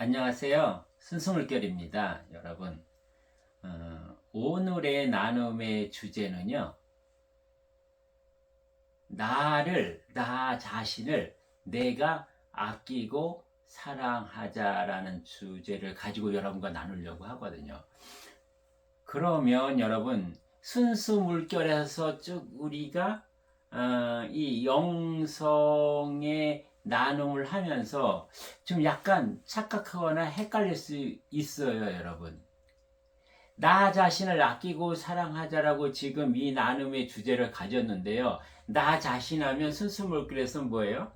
안녕하세요. 순수물결입니다. 여러분, 오늘의 나눔의 주제는요, 나 자신을 내가 아끼고 사랑하자라는 주제를 가지고 여러분과 나누려고 하거든요. 그러면 여러분, 순수물결에서 쭉 우리가 이 영성의 나눔을 하면서 좀 약간 착각하거나 헷갈릴 수 있어요, 여러분. 나 자신을 아끼고 사랑하자라고 지금 이 나눔의 주제를 가졌는데요. 나 자신 하면 순수물결에서 뭐예요?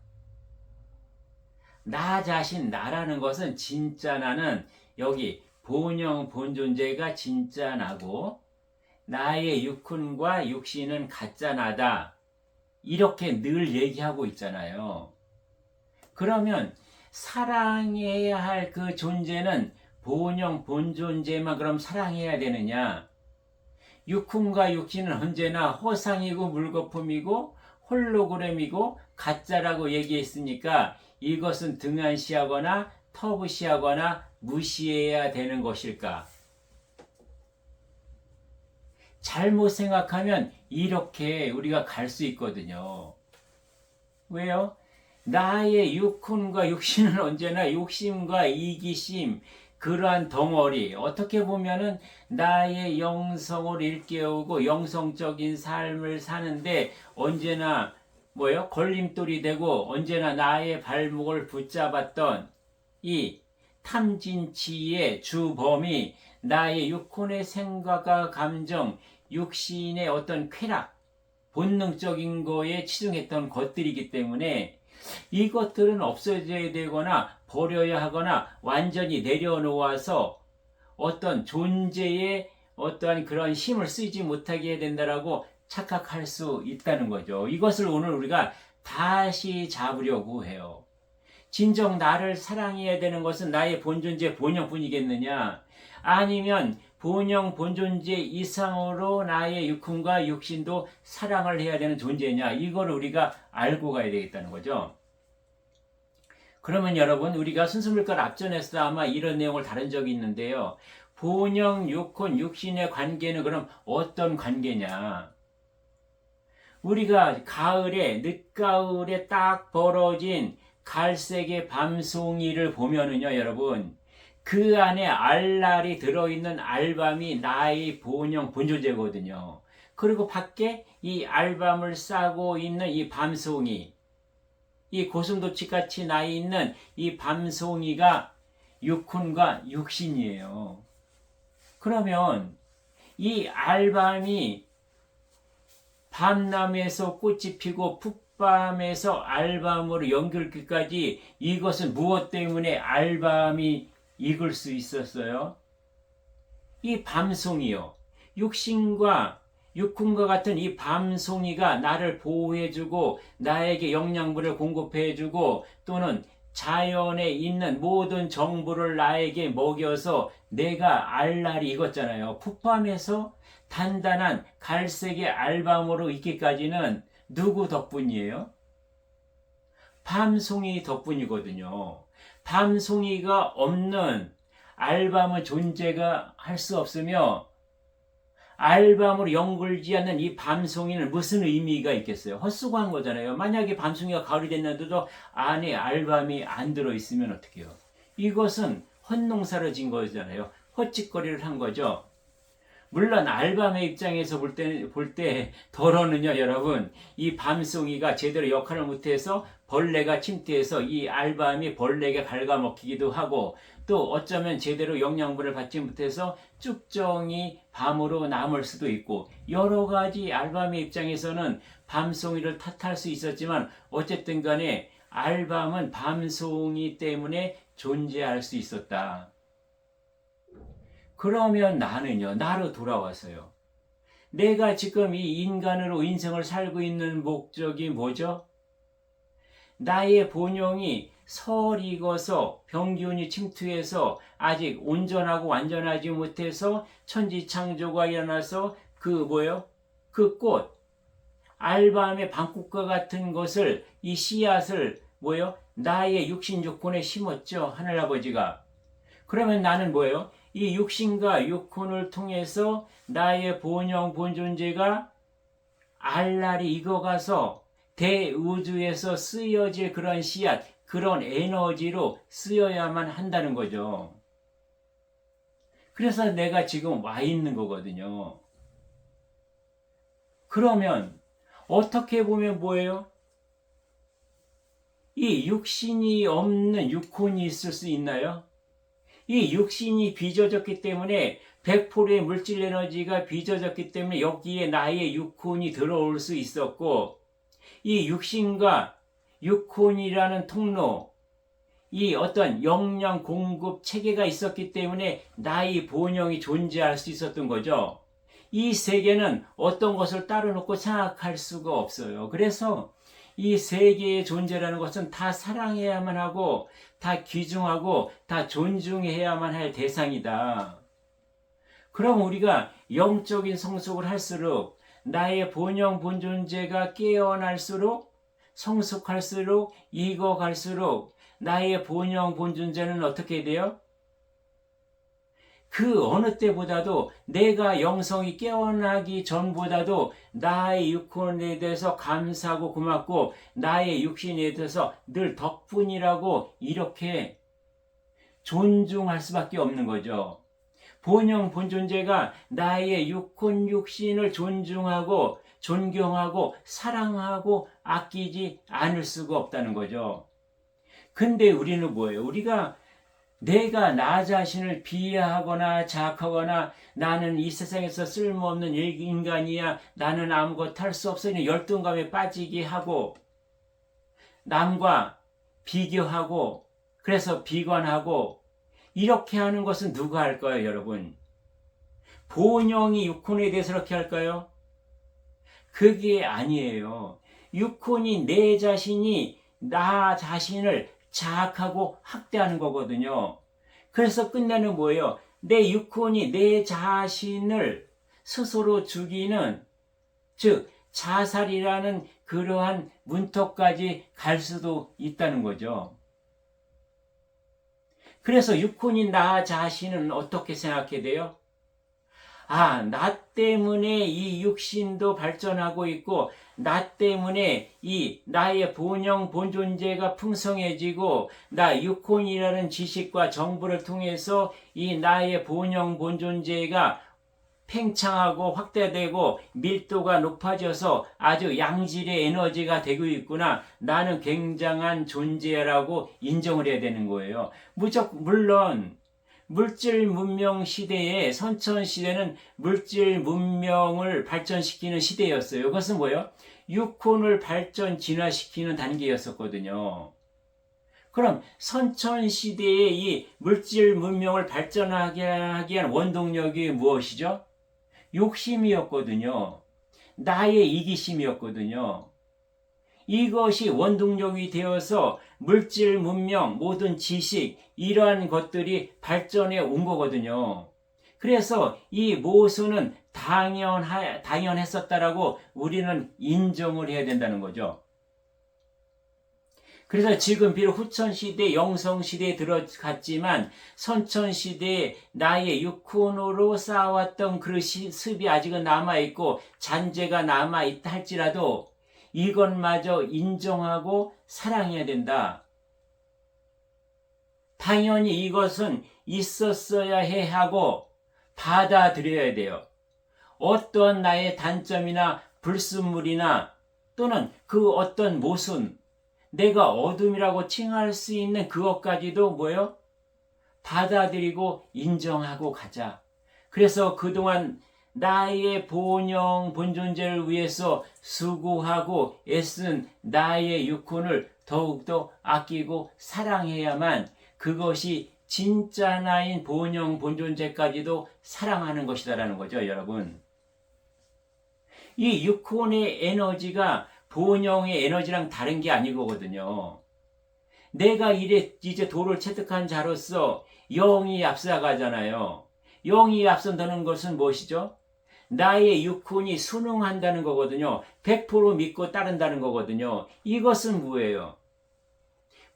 나 자신, 나라는 것은 진짜 나는 여기 본영, 본존재가 진짜 나고 나의 육훈과 육신은 가짜 나다. 이렇게 늘 얘기하고 있잖아요. 그러면 사랑해야 할 그 존재는 본영, 본존재만 그럼 사랑해야 되느냐? 육훈과 육신은 언제나 허상이고 물거품이고 홀로그램이고 가짜라고 얘기했으니까 이것은 등한시하거나 터부시하거나 무시해야 되는 것일까? 잘못 생각하면 이렇게 우리가 갈 수 있거든요. 왜요? 나의 육훈과 육신은 언제나 욕심과 이기심, 그러한 덩어리, 어떻게 보면은 나의 영성을 일깨우고 영성적인 삶을 사는데 언제나 뭐요? 걸림돌이 되고 언제나 나의 발목을 붙잡았던 이 탐진치의 주범이 나의 육혼의 생각과 감정, 육신의 어떤 쾌락, 본능적인 거에 치중했던 것들이기 때문에 이것들은 없어져야 되거나 버려야 하거나 완전히 내려놓아서 어떤 존재의 어떠한 그런 힘을 쓰지 못하게 해야 된다라고 착각할 수 있다는 거죠. 이것을 오늘 우리가 다시 잡으려고 해요. 진정 나를 사랑해야 되는 것은 나의 본존재 본영뿐이겠느냐? 아니면 본영 본존재 이상으로 나의 육훈과 육신도 사랑을 해야 되는 존재냐? 이걸 우리가 알고 가야 되겠다는 거죠. 그러면 여러분, 우리가 순수물결 앞전에서 아마 이런 내용을 다룬 적이 있는데요. 본영, 육혼, 육신의 관계는 그럼 어떤 관계냐? 우리가 가을에, 늦가을에 딱 벌어진 갈색의 밤송이를 보면은요, 여러분, 그 안에 알알이 들어있는 알밤이 나의 본영, 본존재거든요. 그리고 밖에 이 알밤을 싸고 있는 이 밤송이, 이 고슴도치같이 나 있는 이 밤송이가 육훈과 육신이에요. 그러면 이 알밤이 밤나무에서 꽃이 피고 풋밤에서 알밤으로 연결기까지 이것은 무엇 때문에 알밤이 익을 수 있었어요? 이 밤송이요. 육신과 육훈과 같은 이 밤송이가 나를 보호해주고 나에게 영양분을 공급해주고 또는 자연에 있는 모든 정보를 나에게 먹여서 내가 알날이 익었잖아요. 풋밤에서 단단한 갈색의 알밤으로 익기까지는 누구 덕분이에요? 밤송이 덕분이거든요. 밤송이가 없는 알밤은 존재가 할 수 없으며 알밤으로 연결지 않는 이 밤송이는 무슨 의미가 있겠어요? 헛수고한 거잖아요. 만약에 밤송이가 가을이 됐는데도 안에 알밤이 안 들어있으면 어떻게 해요? 이것은 헛농사를 진 거잖아요. 헛짓거리를 한 거죠. 물론 알밤의 입장에서 볼 때 덜어는요, 여러분, 이 밤송이가 제대로 역할을 못해서 벌레가 침투해서 이 알밤이 벌레에게 갉아먹히기도 하고 또 어쩌면 제대로 영양분을 받지 못해서 쭉정이 밤으로 남을 수도 있고 여러 가지 알밤의 입장에서는 밤송이를 탓할 수 있었지만 어쨌든 간에 알밤은 밤송이 때문에 존재할 수 있었다. 그러면 나는요, 나로 돌아와서요. 내가 지금 이 인간으로 인생을 살고 있는 목적이 뭐죠? 나의 본영이 설익어서 병균이 침투해서 아직 온전하고 완전하지 못해서 천지창조가 일어나서 그 꽃, 알밤의 방꽃과 같은 것을 이 씨앗을 나의 육신조건에 심었죠. 하늘아버지가. 그러면 나는 뭐예요? 이 육신과 육혼을 통해서 나의 본영 본존재가 알알이 익어가서 대우주에서 쓰여질 그런 씨앗, 그런 에너지로 쓰여야만 한다는 거죠. 그래서 내가 지금 와 있는 거거든요. 그러면 어떻게 보면 뭐예요? 이 육신이 없는 육혼이 있을 수 있나요? 이 육신이 빚어졌기 때문에 100%의 물질 에너지가 빚어졌기 때문에 여기에 나의 육혼이 들어올 수 있었고, 이 육신과 육혼이라는 통로, 이 어떤 영양 공급 체계가 있었기 때문에 나의 본영이 존재할 수 있었던 거죠. 이 세계는 어떤 것을 따로 놓고 생각할 수가 없어요. 그래서 이 세계의 존재라는 것은 다 사랑해야만 하고, 다 귀중하고, 다 존중해야만 할 대상이다. 그럼 우리가 영적인 성숙을 할수록 나의 본영 본존재가 깨어날수록, 성숙할수록, 익어갈수록 나의 본영 본존재는 어떻게 돼요? 그 어느 때보다도 내가 영성이 깨어나기 전보다도 나의 육혼에 대해서 감사하고 고맙고 나의 육신에 대해서 늘 덕분이라고 이렇게 존중할 수밖에 없는 거죠. 본영 본존재가 나의 육혼 육신을 존중하고 존경하고 사랑하고 아끼지 않을 수가 없다는 거죠. 근데 우리는 뭐예요? 우리가 내가 나 자신을 비하하거나 자학하거나 나는 이 세상에서 쓸모없는 인간이야, 나는 아무것도 할 수 없어, 열등감에 빠지게 하고 남과 비교하고 그래서 비관하고 이렇게 하는 것은 누가 할까요, 여러분? 본영이 육혼에 대해서 그렇게 할까요? 그게 아니에요. 육혼이 내 자신이 나 자신을 자학하고 학대하는 거거든요. 그래서 끝내는 뭐예요? 내 육혼이 내 자신을 스스로 죽이는, 즉 자살이라는 그러한 문턱까지 갈 수도 있다는 거죠. 그래서 육혼인 나 자신은 어떻게 생각해야 돼요? 아, 나 때문에 이 육신도 발전하고 있고, 나 때문에 이 나의 본영, 본존재가 풍성해지고, 나 육혼이라는 지식과 정보를 통해서 이 나의 본영, 본존재가 팽창하고 확대되고 밀도가 높아져서 아주 양질의 에너지가 되고 있구나. 나는 굉장한 존재라고 인정을 해야 되는 거예요. 물론 물질 문명 시대에 선천 시대는 물질 문명을 발전시키는 시대였어요. 그것은 뭐예요? 육혼을 발전 진화시키는 단계였었거든요. 그럼 선천 시대의 이 물질 문명을 발전하게 하기 위한 원동력이 무엇이죠? 욕심이었거든요. 나의 이기심이었거든요. 이것이 원동력이 되어서 물질, 문명, 모든 지식, 이러한 것들이 발전해 온 거거든요. 그래서 이 모순은 당연했었다라고 우리는 인정을 해야 된다는 거죠. 그래서 지금 비록 후천시대, 영성시대에 들어갔지만 선천시대에 나의 육혼으로 쌓아왔던 그 습이 아직은 남아있고 잔재가 남아있다 할지라도 이것마저 인정하고 사랑해야 된다. 당연히 이것은 있었어야 해 하고 받아들여야 돼요. 어떤 나의 단점이나 불순물이나 또는 그 어떤 모순, 내가 어둠이라고 칭할 수 있는 그것까지도 뭐예요? 받아들이고 인정하고 가자. 그래서 그동안 나의 본영, 본존재를 위해서 수고하고 애쓴 나의 육혼을 더욱더 아끼고 사랑해야만 그것이 진짜 나인 본영, 본존재까지도 사랑하는 것이다라는 거죠, 여러분. 이 육혼의 에너지가 본영의 에너지랑 다른 게 아니거든요. 내가 이제 도를 체득한 자로서 영이 앞서가잖아요. 영이 앞선다는 것은 무엇이죠? 나의 육혼이 순응한다는 거거든요. 100% 믿고 따른다는 거거든요. 이것은 뭐예요?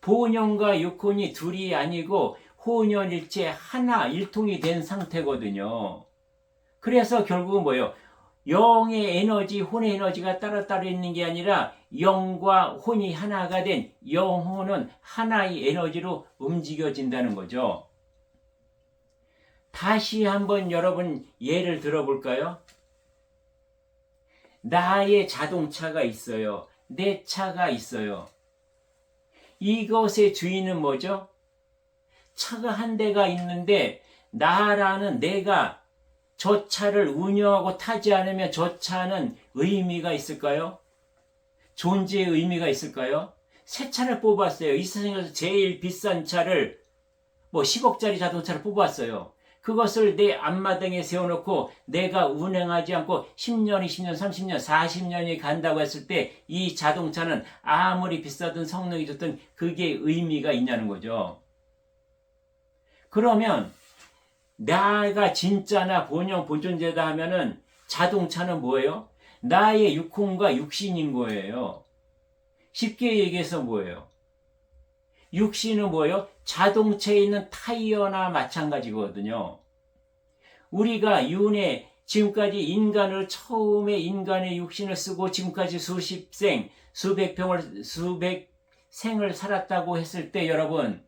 본영과 육혼이 둘이 아니고 혼연일체 하나 일통이 된 상태거든요. 그래서 결국은 뭐예요? 영의 에너지, 혼의 에너지가 따로따로 있는 게 아니라 영과 혼이 하나가 된 영혼은 하나의 에너지로 움직여진다는 거죠. 다시 한번 여러분 예를 들어볼까요? 나의 자동차가 있어요. 내 차가 있어요. 이것의 주인은 뭐죠? 차가 한 대가 있는데 나라는 내가 저 차를 운영하고 타지 않으면 저 차는 의미가 있을까요? 존재의 의미가 있을까요? 새 차를 뽑았어요. 이 세상에서 제일 비싼 차를 10억짜리 자동차를 뽑았어요. 그것을 내 앞마당에 세워놓고 내가 운행하지 않고 10년, 20년, 30년, 40년이 간다고 했을 때 이 자동차는 아무리 비싸든 성능이 좋든 그게 의미가 있냐는 거죠. 그러면 나가 진짜나 본영, 본존재다 하면은 자동차는 뭐예요? 나의 육혼과 육신인 거예요. 쉽게 얘기해서 뭐예요? 육신은 뭐예요? 자동차에 있는 타이어나 마찬가지거든요. 우리가 지금까지 인간을 처음에 인간의 육신을 쓰고 지금까지 수십 생을 살았다고 했을 때 여러분,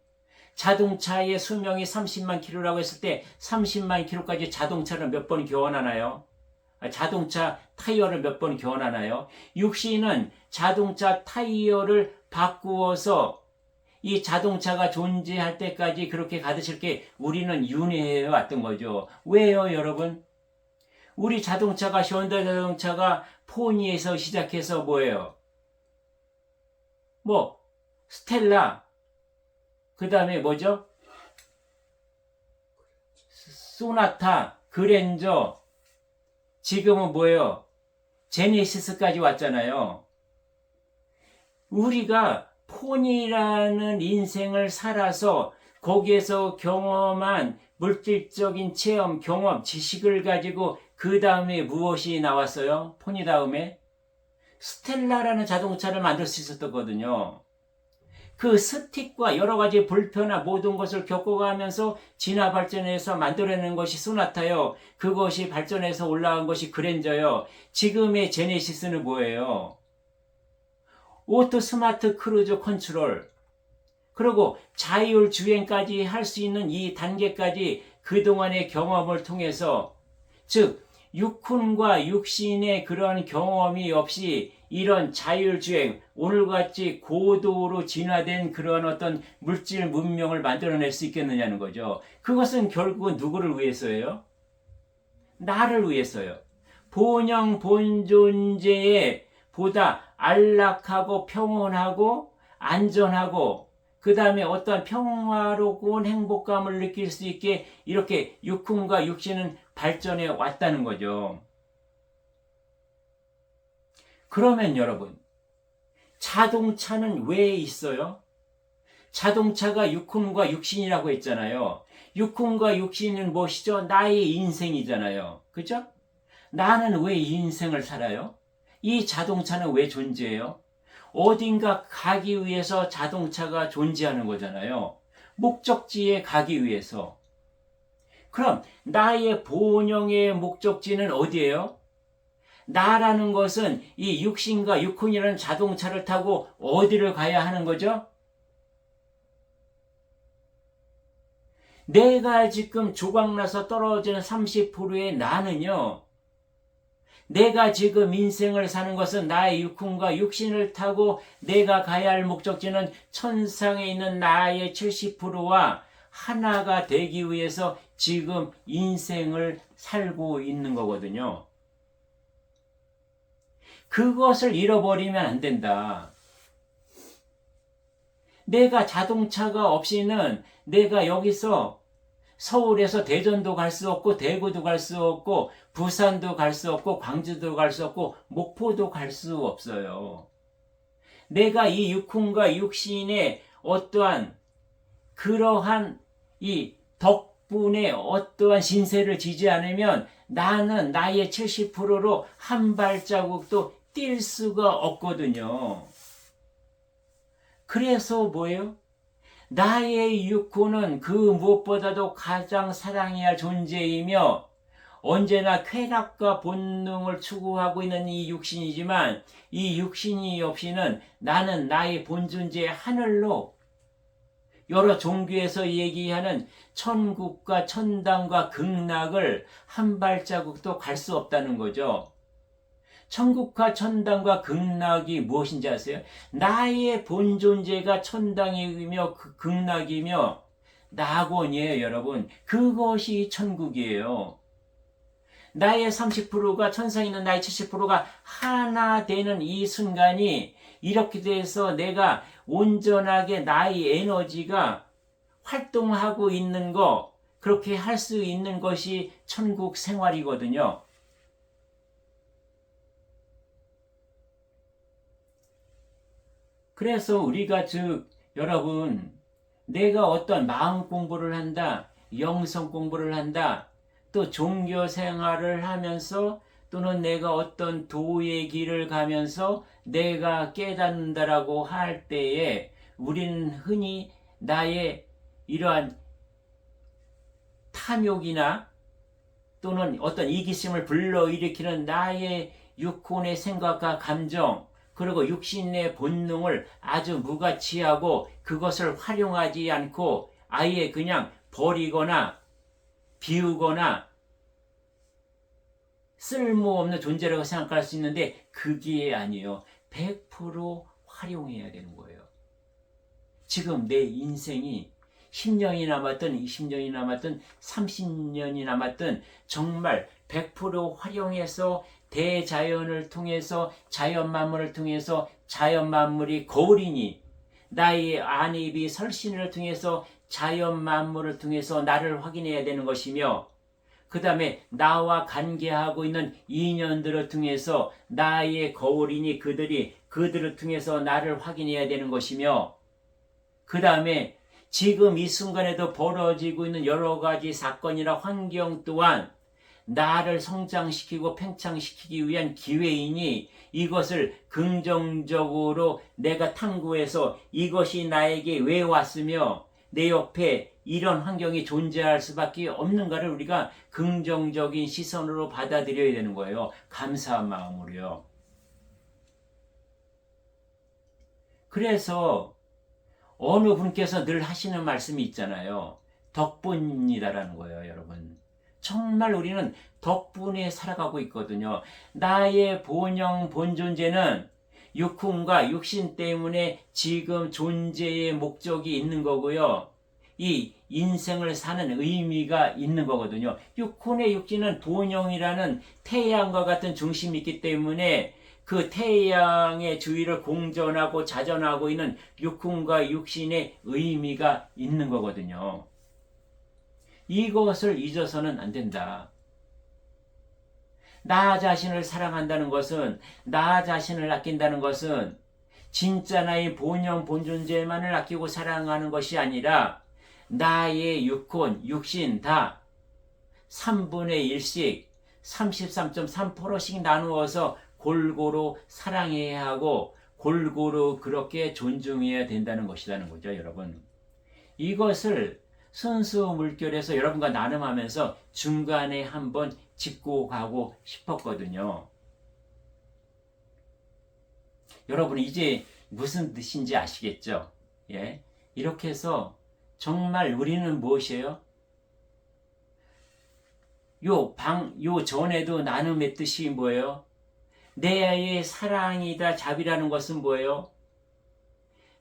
자동차의 수명이 30만 킬로라고 했을 때 30만 킬로까지 자동차를 몇 번 교환하나요? 자동차 타이어를 몇 번 교환하나요? 육신은 자동차 타이어를 바꾸어서 이 자동차가 존재할 때까지 그렇게 가르칠 게 우리는 윤회해 왔던 거죠. 왜요, 여러분? 우리 자동차가 현대 자동차가 포니에서 시작해서 뭐예요? 스텔라, 그 다음에 뭐죠? 소나타, 그랜저, 지금은 뭐예요? 제네시스까지 왔잖아요. 우리가 폰이라는 인생을 살아서 거기에서 경험한 물질적인 체험, 경험, 지식을 가지고 그 다음에 무엇이 나왔어요? 폰이 다음에 스텔라라는 자동차를 만들 수 있었거든요. 그 스틱과 여러 가지 불편한 모든 것을 겪어가면서 진화 발전해서 만들어낸 것이 소나타요. 그것이 발전해서 올라간 것이 그랜저요. 지금의 제네시스는 뭐예요? 오토 스마트 크루즈 컨트롤, 그리고 자율 주행까지 할 수 있는 이 단계까지 그동안의 경험을 통해서, 즉 육훈과 육신의 그런 경험이 없이 이런 자율주행, 오늘같이 고도로 진화된 그런 어떤 물질 문명을 만들어낼 수 있겠느냐는 거죠. 그것은 결국은 누구를 위해서예요? 나를 위해서요. 본영 본존재의 보다 안락하고 평온하고 안전하고 그 다음에 어떠한 평화로운 행복감을 느낄 수 있게 이렇게 육훈과 육신은 발전해 왔다는 거죠. 그러면 여러분, 자동차는 왜 있어요? 자동차가 육훈과 육신이라고 했잖아요. 육훈과 육신은 무엇이죠? 나의 인생이잖아요. 그죠? 나는 왜 이 인생을 살아요? 이 자동차는 왜 존재해요? 어딘가 가기 위해서 자동차가 존재하는 거잖아요. 목적지에 가기 위해서. 그럼 나의 본영의 목적지는 어디예요? 나라는 것은 이 육신과 육훈이라는 자동차를 타고 어디를 가야 하는 거죠? 내가 지금 조각나서 떨어지는 30%의 나는요, 내가 지금 인생을 사는 것은 나의 육훈과 육신을 타고 내가 가야 할 목적지는 천상에 있는 나의 70%와 하나가 되기 위해서 지금 인생을 살고 있는 거거든요. 그것을 잃어버리면 안 된다. 내가 자동차가 없이는 내가 여기서 서울에서 대전도 갈 수 없고 대구도 갈 수 없고 부산도 갈 수 없고 광주도 갈 수 없고 목포도 갈 수 없어요. 내가 이 육훈과 육신의 어떠한 그러한 이 덕분에 어떠한 신세를 지지 않으면 나는 나의 70%로 한 발자국도 뛸 수가 없거든요. 그래서 뭐예요? 나의 육혼은 그 무엇보다도 가장 사랑해야 할 존재이며 언제나 쾌락과 본능을 추구하고 있는 이 육신이지만 이 육신이 없이는 나는 나의 본존재 하늘로 여러 종교에서 얘기하는 천국과 천당과 극락을 한 발자국도 갈 수 없다는 거죠. 천국과 천당과 극락이 무엇인지 아세요? 나의 본존재가 천당이며 극락이며 낙원이에요, 여러분. 그것이 천국이에요. 나의 30%가 천상에 있는 나의 70%가 하나 되는 이 순간이 이렇게 돼서 내가 온전하게 나의 에너지가 활동하고 있는 거, 그렇게 할 수 있는 것이 천국 생활이거든요. 그래서 우리가 여러분, 내가 어떤 마음 공부를 한다, 영성 공부를 한다, 또 종교 생활을 하면서 또는 내가 어떤 도의 길을 가면서 내가 깨닫는다라고 할 때에 우리는 흔히 나의 이러한 탐욕이나 또는 어떤 이기심을 불러일으키는 나의 육혼의 생각과 감정, 그리고 육신의 본능을 아주 무가치하고 그것을 활용하지 않고 아예 그냥 버리거나 비우거나 쓸모없는 존재라고 생각할 수 있는데 그게 아니에요. 100% 활용해야 되는 거예요. 지금 내 인생이 10년이 남았든 20년이 남았든 30년이 남았든 정말 100% 활용해서 대자연을 통해서 자연 만물을 통해서 자연 만물이 거울이니 나의 안입이 설신을 통해서 자연 만물을 통해서 나를 확인해야 되는 것이며 그 다음에 나와 관계하고 있는 인연들을 통해서 나의 거울이니 그들을 통해서 나를 확인해야 되는 것이며 그 다음에 지금 이 순간에도 벌어지고 있는 여러 가지 사건이나 환경 또한 나를 성장시키고 팽창시키기 위한 기회이니 이것을 긍정적으로 내가 탐구해서 이것이 나에게 왜 왔으며 내 옆에 이런 환경이 존재할 수밖에 없는가를 우리가 긍정적인 시선으로 받아들여야 되는 거예요. 감사한 마음으로요. 그래서 어느 분께서 늘 하시는 말씀이 있잖아요. 덕분이다라는 거예요, 여러분. 정말 우리는 덕분에 살아가고 있거든요. 나의 본영, 본존재는 육훈과 육신 때문에 지금 존재의 목적이 있는 거고요. 이 인생을 사는 의미가 있는 거거든요. 육훈의 육신은 본영이라는 태양과 같은 중심이 있기 때문에 그 태양의 주위를 공전하고 자전하고 있는 육훈과 육신의 의미가 있는 거거든요. 이것을 잊어서는 안 된다. 나 자신을 사랑한다는 것은, 나 자신을 아낀다는 것은 진짜 나의 본영, 본존재만을 아끼고 사랑하는 것이 아니라 나의 육혼, 육신 다 3분의 1씩 33.3%씩 나누어서 골고루 사랑해야 하고 골고루 그렇게 존중해야 된다는 것이라는 거죠, 여러분. 이것을 순수 물결에서 여러분과 나눔하면서 중간에 한번 짚고 가고 싶었거든요. 여러분 이제 무슨 뜻인지 아시겠죠? 예. 이렇게 해서 정말 우리는 무엇이에요? 요 전에도 나눔의 뜻이 뭐예요? 내의 사랑이다 자비라는 것은 뭐예요?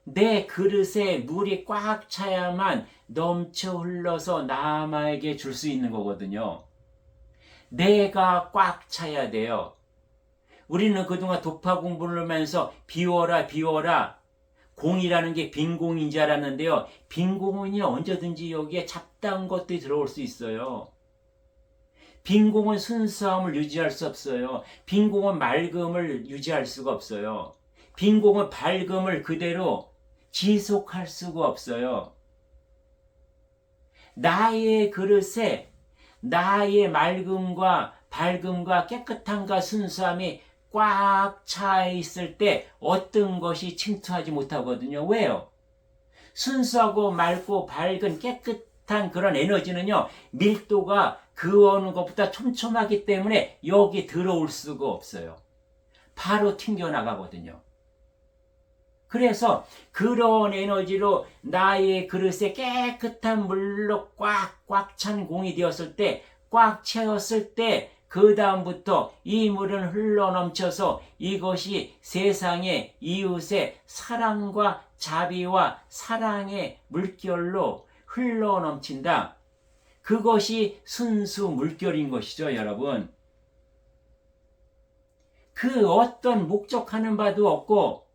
내 그릇에 물이 꽉 차야만 넘쳐 흘러서 남에게 줄 수 있는 거거든요. 내가 꽉 차야 돼요. 우리는 그동안 도파 공부를 하면서 비워라 비워라 공이라는 게 빈 공인 줄 알았는데요. 빈 공은요 언제든지 여기에 잡다한 것들이 들어올 수 있어요. 빈 공은 순수함을 유지할 수 없어요. 빈 공은 맑음을 유지할 수가 없어요. 빈 공은 밝음을 그대로 지속할 수가 없어요. 나의 그릇에 나의 맑음과 밝음과 깨끗함과 순수함이 꽉 차 있을 때 어떤 것이 침투하지 못하거든요. 왜요? 순수하고 맑고 밝은 깨끗한 그런 에너지는요, 밀도가 그 어느 것보다 촘촘하기 때문에 여기 들어올 수가 없어요. 바로 튕겨나가거든요. 그래서 그런 에너지로 나의 그릇에 깨끗한 물로 꽉꽉 찬 공이 되었을 때, 꽉 채웠을 때, 그 다음부터 이 물은 흘러넘쳐서 이것이 세상의 이웃의 사랑과 자비와 사랑의 물결로 흘러넘친다. 그것이 순수 물결인 것이죠, 여러분. 그 어떤 목적하는 바도 없고,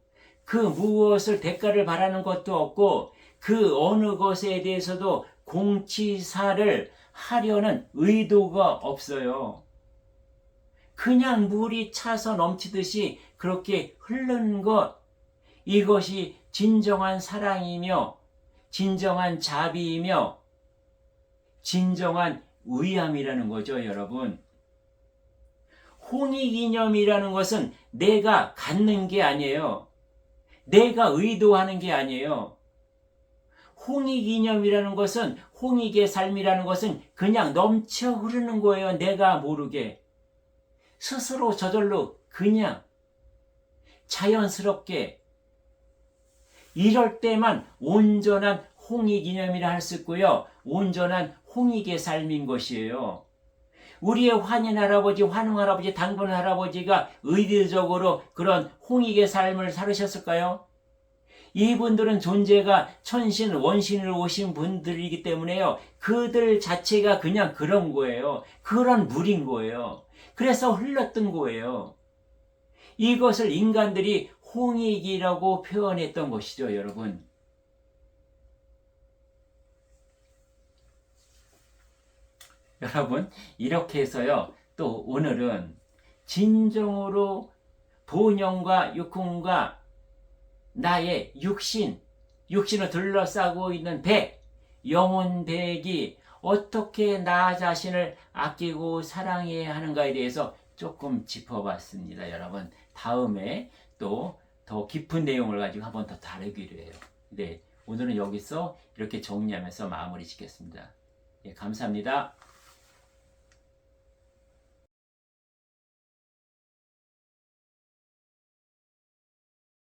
그 무엇을 대가를 바라는 것도 없고, 그 어느 것에 대해서도 공치사를 하려는 의도가 없어요. 그냥 물이 차서 넘치듯이 그렇게 흐르는 것, 이것이 진정한 사랑이며 진정한 자비이며 진정한 의함이라는 거죠, 여러분. 홍익이념이라는 것은 내가 갖는 게 아니에요. 내가 의도하는 게 아니에요. 홍익이념이라는 것은, 홍익의 삶이라는 것은 그냥 넘쳐 흐르는 거예요. 내가 모르게. 스스로 저절로 그냥 자연스럽게. 이럴 때만 온전한 홍익이념이라 할 수 있고요. 온전한 홍익의 삶인 것이에요. 우리의 환인 할아버지, 환웅 할아버지, 당군 할아버지가 의도적으로 그런 홍익의 삶을 살으셨을까요? 이분들은 존재가 천신, 원신으로 오신 분들이기 때문에요. 그들 자체가 그냥 그런 거예요. 그런 물인 거예요. 그래서 흘렀던 거예요. 이것을 인간들이 홍익이라고 표현했던 것이죠, 여러분. 여러분, 이렇게 해서요, 또 오늘은 진정으로 본영과 육훈과 나의 육신을 둘러싸고 있는 배, 영혼 백이 어떻게 나 자신을 아끼고 사랑해야 하는가에 대해서 조금 짚어봤습니다, 여러분. 다음에 또 더 깊은 내용을 가지고 한번 더 다루기로 해요. 네, 오늘은 여기서 이렇게 정리하면서 마무리 짓겠습니다. 예, 감사합니다.